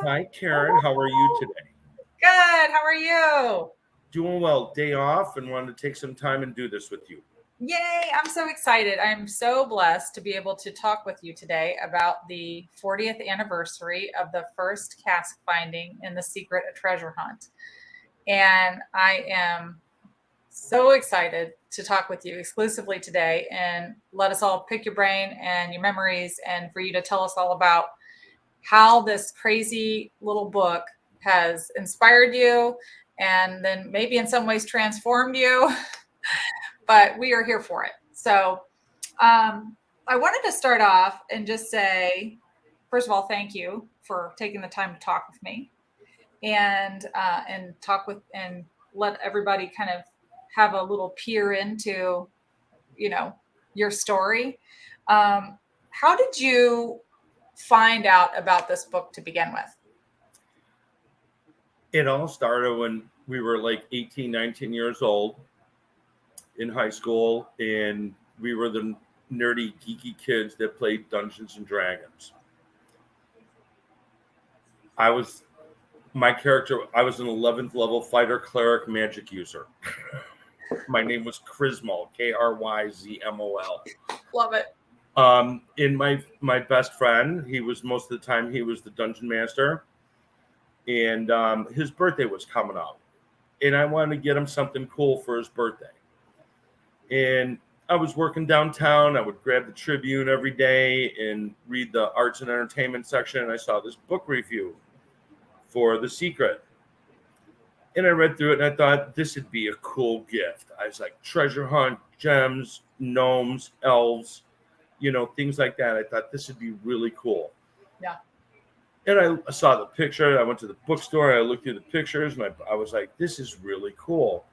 Hi, Karen. How are you today? Good. How are you? Doing well. Day off and wanted to take some time and do this with you. Yay. I'm so excited. I'm so blessed to be able to talk with you today about the 40th anniversary of the first cask finding in The Secret of Treasure Hunt. And I am so excited to talk with you exclusively today and let us all pick your brain and your memories and for you to tell us all about how this crazy little book has inspired you and then maybe in some ways transformed you, but we are here for it. So I wanted to start off and just say, first of all, thank you for taking the time to talk with me and talk with and let everybody kind of have a little peer into, you know, your story. How did you find out about this book to begin with? It all started when we were like 18, 19 years old in high school, and we were the nerdy, geeky kids that played Dungeons and Dragons. I was my character, I was an 11th level fighter cleric magic user. My name was Kryzmol, Kryzmol. Love it. In my best friend, he was most of the time he was the dungeon master, and his birthday was coming up, and I wanted to get him something cool for his birthday. And I was working downtown. I would grab the Tribune every day and read the arts and entertainment section, and I saw this book review for The Secret. And I read through it and I thought this would be a cool gift. I was like, treasure hunt, gems, gnomes, elves, things like that. I thought this would be really cool. Yeah. And I saw the picture. I went to the bookstore. I looked through the pictures, and I was like, "This is really cool."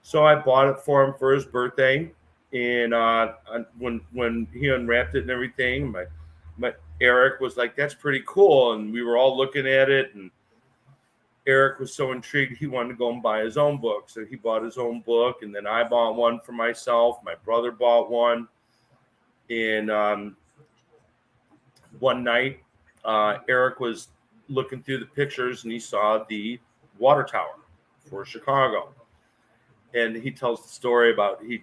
So I bought it for him for his birthday. And when he unwrapped it and everything, my Eric was like, "That's pretty cool." And we were all looking at it, and Eric was so intrigued he wanted to go and buy his own book. So he bought his own book, and then I bought one for myself. My brother bought one, and one night Eric was looking through the pictures and he saw the water tower for Chicago. And he tells the story about he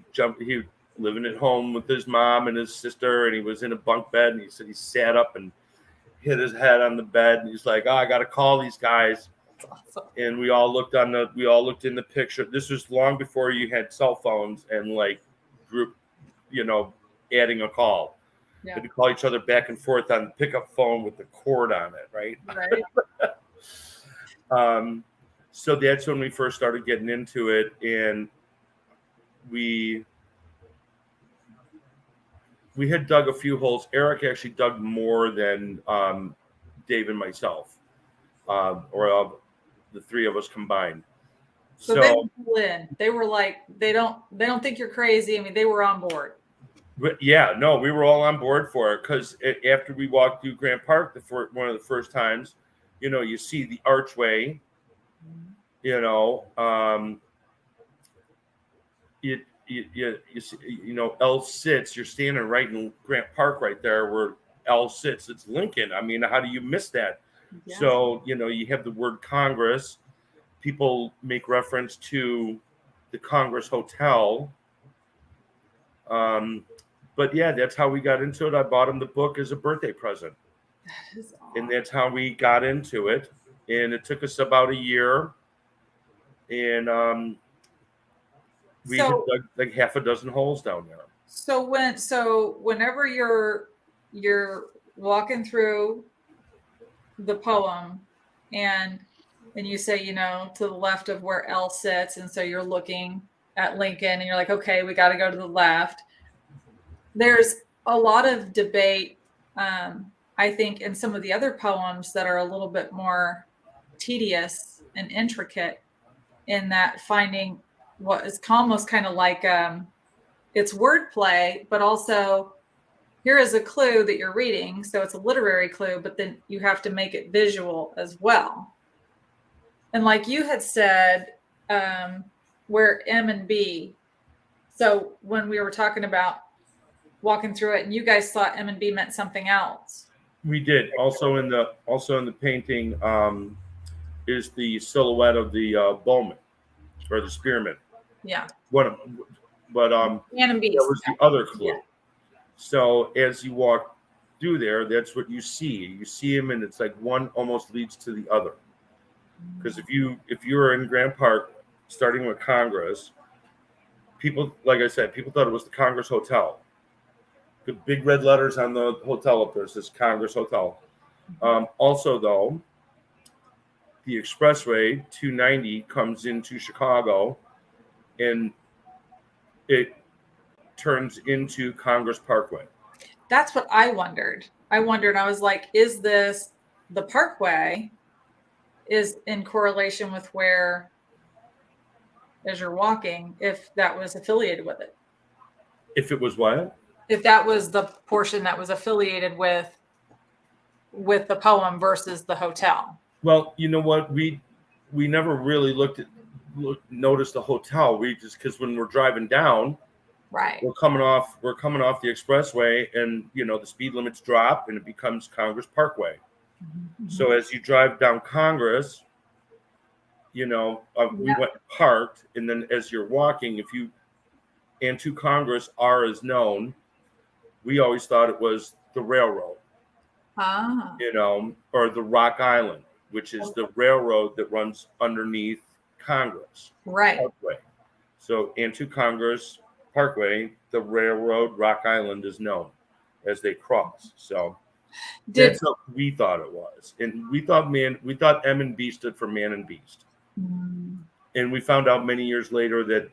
living at home with his mom and his sister, and he was in a bunk bed, and he said he sat up and hit his head on the bed, and he's like, "Oh, I got to call these guys." That's awesome. And we all looked in the picture. This was long before you had cell phones and like group, adding a call. Yeah. To call each other back and forth on the pickup phone with the cord on it, right? Right. So that's when we first started getting into it, and we had dug a few holes. Eric actually dug more than Dave and myself, or the three of us combined. So they were in. They were like, they don't think you're crazy. I mean, they were on board. Yeah, no, we were all on board for it because after we walked through Grant Park one of the first times, you see the archway, you see, L sits. You're standing right in Grant Park, right there where L sits. It's Lincoln. I mean, how do you miss that? Yeah. So you have the word Congress. People make reference to the Congress Hotel. But yeah, that's how we got into it. I bought him the book as a birthday present. That is awesome. And that's how we got into it. And it took us about a year. And we had dug like half a dozen holes down there. So whenever you're walking through the poem and you say, to the left of where L sits, and so you're looking at Lincoln and you're like, okay, we got to go to the left. There's a lot of debate, I think, in some of the other poems that are a little bit more tedious and intricate in that finding what is almost kind of like it's wordplay, but also here is a clue that you're reading. So it's a literary clue, but then you have to make it visual as well. And like you had said, where M and B. So when we were talking about walking through it and you guys thought M and B meant something else. We did. Also in the painting is the silhouette of the bowman or the spearman. Yeah. What, but Man and that Beast. was the other clue. Yeah. So as you walk through there, that's what you see. You see him, and it's like one almost leads to the other. Because if you were in Grant Park, starting with Congress, people, like I said, people thought it was the Congress Hotel. The big red letters on the hotel up there says Congress Hotel. Also, though, the expressway 290 comes into Chicago, and it turns into Congress Parkway. That's what I wondered. I was like, is this the Parkway is in correlation with where, as you're walking, if that was affiliated with it? If it was what? If that was the portion that was affiliated with the poem versus the hotel. Well, you know what? We never really noticed the hotel. We just, because when we're driving down, Right. we're coming off the expressway, and the speed limits drop and it becomes Congress Parkway. Mm-hmm. So as you drive down Congress, we went parked, and then as you're walking, and to Congress R is known, we always thought it was the railroad, or the Rock Island, which is the railroad that runs underneath Congress Parkway. So, and to Congress Parkway, the railroad Rock Island is known as they cross. So that's what we thought it was, and we thought M and B stood for Man and Beast. And we found out many years later that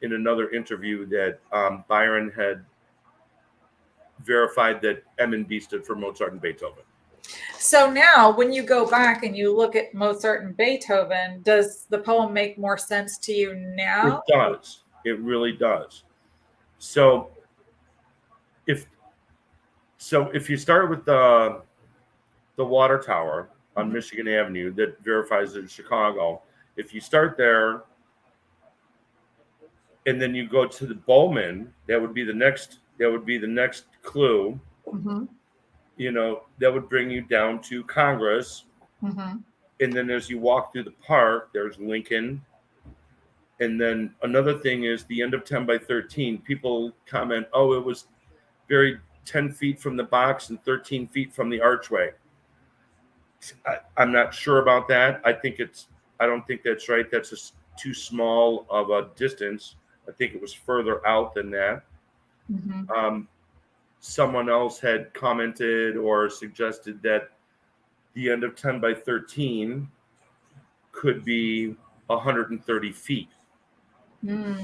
in another interview that Byron had verified that M and B stood for Mozart and Beethoven. So now when you go back and you look at Mozart and Beethoven, does the poem make more sense to you now? It does. It really does. So if you start with the water tower on Michigan Avenue that verifies it in Chicago, if you start there and then you go to the Bowman, that would be the next clue. Mm-hmm. That would bring you down to Congress. Mm-hmm. And then as you walk through the park, there's Lincoln. And then another thing is the end of 10 by 13. People comment, oh, it was buried 10 feet from the box and 13 feet from the archway. I'm not sure about that. I don't think that's right. That's just too small of a distance. I think it was further out than that. Mm-hmm. Someone else had commented or suggested that the end of 10 by 13 could be 130 feet.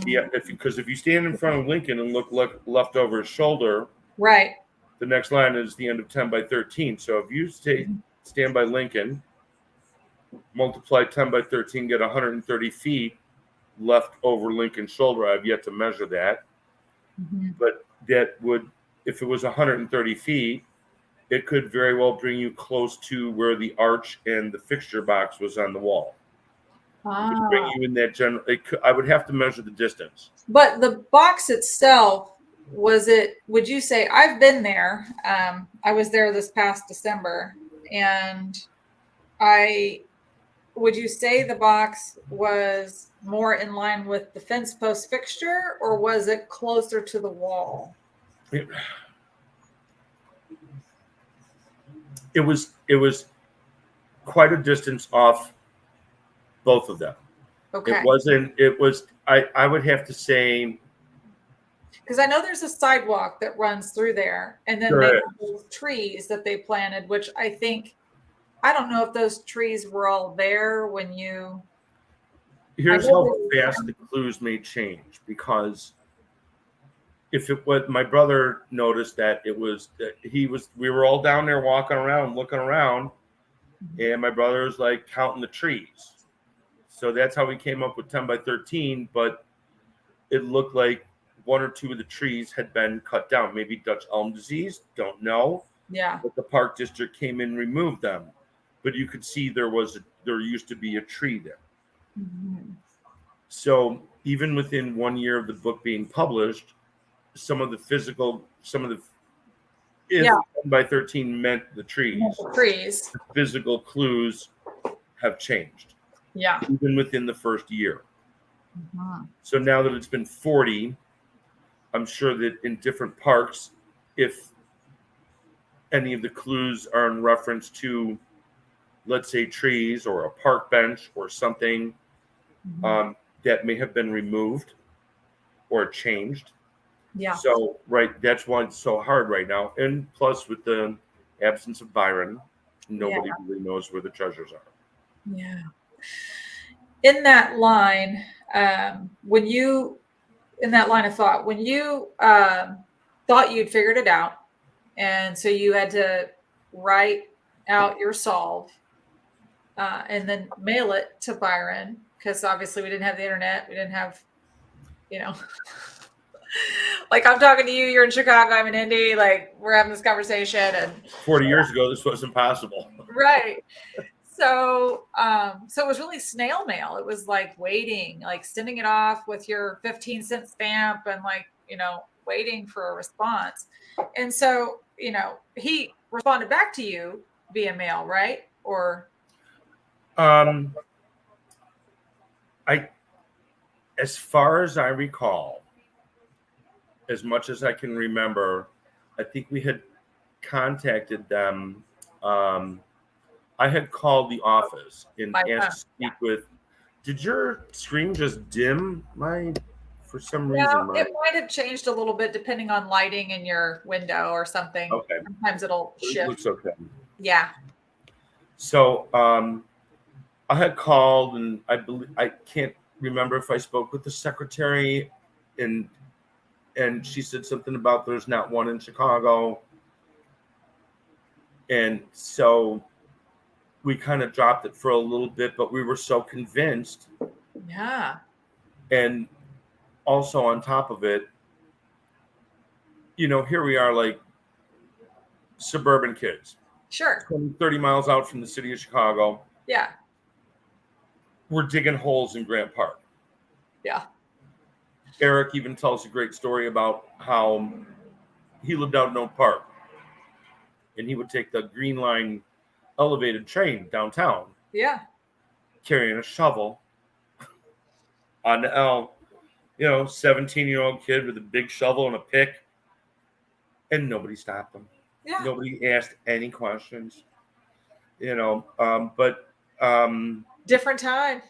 Yeah, because if you stand in front of Lincoln and look left over his shoulder, right, the next line is the end of 10 by 13. So if you stand by Lincoln, multiply 10 by 13, get 130 feet left over Lincoln's shoulder. I've yet to measure that. Mm-hmm. But that would, if it was 130 feet, it could very well bring you close to where the arch and the fixture box was on the wall. It could bring you in that general. I would have to measure the distance. But the box itself, would you say, I've been there. I was there this past December, and would you say the box was more in line with the fence post fixture, or was it closer to the wall? It was quite a distance off both of them. Okay. I would have to say, because I know there's a sidewalk that runs through there, and then they have those trees that they planted, which I don't know if those trees were all there when you. Here's how fast the clues may change, because my brother noticed that we were all down there walking around, looking around, and my brother was like counting the trees. So that's how we came up with 10 by 13, but it looked like one or two of the trees had been cut down. Maybe Dutch elm disease, don't know. Yeah. But the park district came in and removed them. But you could see there used to be a tree there. Mm-hmm. So even within 1 year of the book being published, some of the if Yeah. 10 by 13 meant the trees. Trees. The physical clues have changed, Yeah. even within the first year. Mhm. So now that it's been 40, I'm sure that in different parks, if any of the clues are in reference to, let's say, trees or a park bench or something, Mhm. that may have been removed or changed. Yeah. So, right, that's why it's so hard right now. And plus, with the absence of Byron, Yeah. nobody really knows where the treasures are. Yeah. In that line, in that line of thought, when you thought you'd figured it out, and so you had to write out your solve and then mail it to Byron, because obviously we didn't have the internet, we didn't have, you know, like I'm talking to you, you're in Chicago, I'm in Indy, like we're having this conversation, and 40 years ago, this was impossible. right. So, so it was really snail mail. It was like waiting, like sending it off with your 15-cent stamp and like, waiting for a response. And so, he responded back to you via mail, right? Or Um, I, as far as I recall, as much as I can remember, I think we had contacted them. Um, I had called the office and by phone. asked to speak with. Did your screen just dim for some No, reason? it might have changed a little bit depending on lighting in your window or something. Okay, Sometimes it'll it shift. looks okay. Yeah. So I had called, and I can't remember if I spoke with the secretary, and she said something about there's not one in Chicago, and so we kind of dropped it for a little bit, but we were so convinced, Yeah. and also on top of it, here we are, like suburban kids, Sure. 20, 30 miles out from the city of Chicago. Yeah. We're digging holes in Grant Park. Yeah. Eric even tells a great story about how he lived out in Oak Park, and he would take the Green Line elevated train downtown, Yeah. carrying a shovel on the L. 17-year-old kid with a big shovel and a pick, and nobody stopped him. Yeah. Nobody asked any questions. But Different time.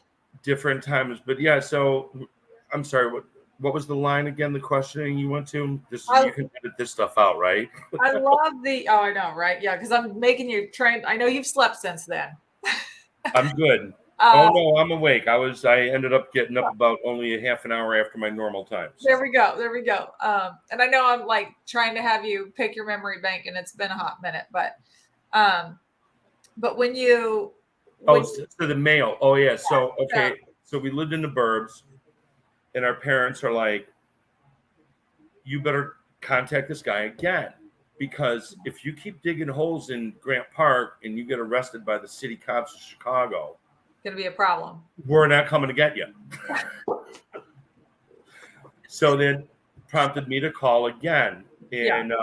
different times. But yeah, so I'm sorry. What was the line again? The questioning you went to? I, You can edit this stuff out, right? I love oh, I know, right? Yeah, because I'm making you train. I know you've slept since then. I'm good. Oh Uh, no, I'm awake. I ended up getting up about only a half an hour after my normal time. So. there we go. There we go. And I know I'm like trying to have you pick your memory bank, and it's been a hot minute, but when you So the mail. Oh yeah. So okay. So we lived in the burbs, and our parents are like, "You better contact this guy again, because if you keep digging holes in Grant Park and you get arrested by the city cops of Chicago, gonna be a problem. we're not coming to get you." So then prompted me to call again, and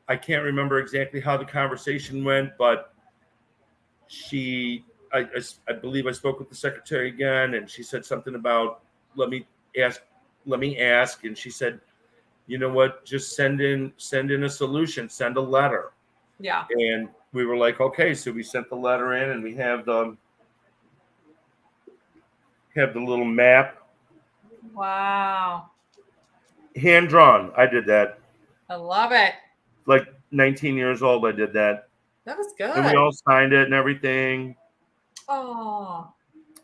I can't remember exactly how the conversation went, but I believe I spoke with the secretary again, and she said something about let me ask, and she said, you know what, just send in a solution, send a letter. Yeah. And we were like, okay, so we sent the letter in, and we have the little map, Wow. hand drawn. I did that, I love it. like 19 years old. I did that, That was and we good. all signed it and everything. Oh.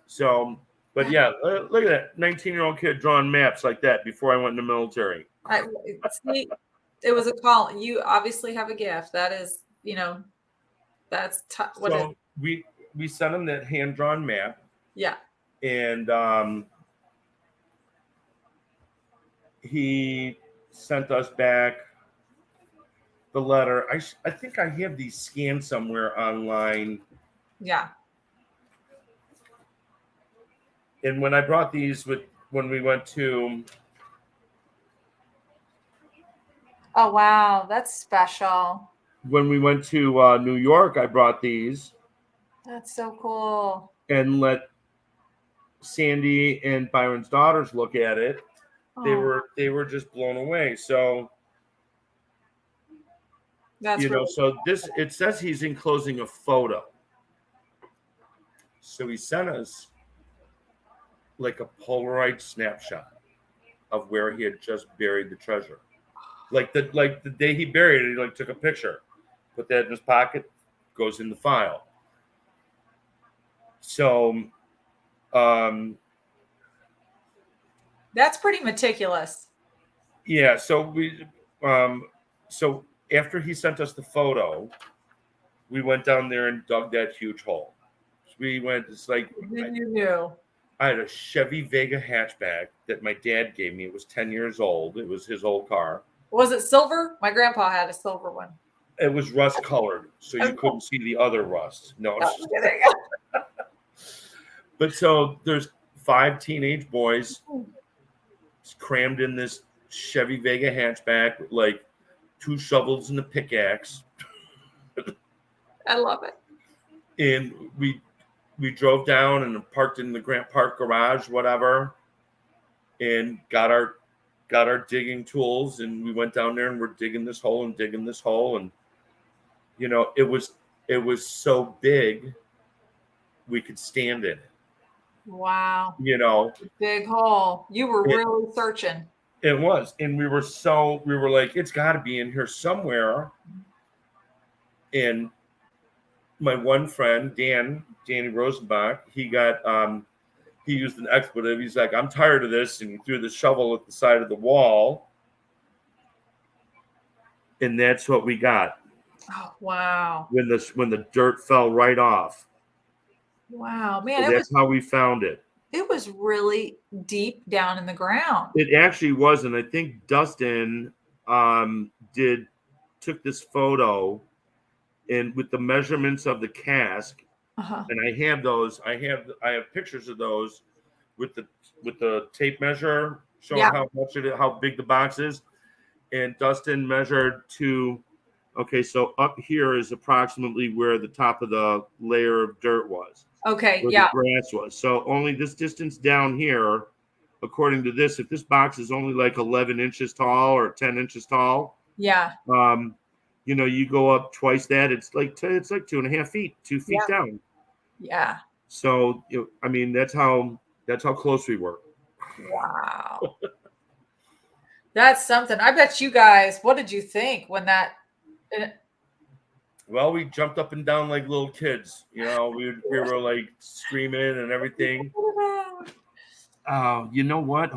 So, but yeah, look at that 19-year-old kid drawing maps like that before I went in the military. I see. It was a call. You obviously have a gift. That is, that's what is. So we sent him that hand drawn map, Yeah. and he sent us back the letter. I think I have these scanned somewhere online. Yeah. And when I brought these when we went to Oh, wow. That's special. When we went to New York, I brought these That's so cool. and let Sandy and Byron's daughters look at it. Oh, They were just blown away. So, that's really so this, it says he's enclosing a photo. So he sent us like a Polaroid snapshot of where he had just buried the treasure. Like the day he buried it, he like took a picture, put that in his pocket, goes in the file. So that's pretty meticulous. yeah, um so after he sent us the photo, we went down there and dug that huge hole. We went, it's like Then you knew. I had a Chevy Vega hatchback that my dad gave me. It was 10 years old. It was his old car. Was it silver? My grandpa had a silver one. It was rust colored, so you couldn't see the other rust. No, No, it's kidding. but so there's 5 teenage boys crammed in this Chevy Vega hatchback with like 2 shovels and a pickaxe. I love it. And we drove down and parked in the Grant Park garage, whatever, and got our digging tools, and we went down there and we're digging this hole and digging this hole, and it was so big we could stand in it. Wow. You Big hole. You were really searching. It was, and we were like, it's got to be in here somewhere. And my one friend, Danny Rosenbach, he used an expletive. He's like, I'm tired of this, and he threw the shovel at the side of the wall, and that's what we got. Oh, wow. When the dirt fell right off. Wow, man, So that's how we found it. It was really deep down in the ground. It actually was, and I think Dustin took this photo, and with the measurements of the cask, and I have those. I have pictures of those with the tape measure showing how big the box is, and Dustin measured to. Okay, so up here is approximately where the top of the layer of dirt was. Okay, where the grass was. So only this distance down here, according to this, if this box is only like 11 inches tall or 10 inches tall, you go up twice that, it's like 2.5 feet, 2 feet down. Yeah. So I mean, that's how close we were. Wow. That's something. I bet you guys, what did you think when that? Well, we jumped up and down like little kids. We were like screaming and everything. You know what?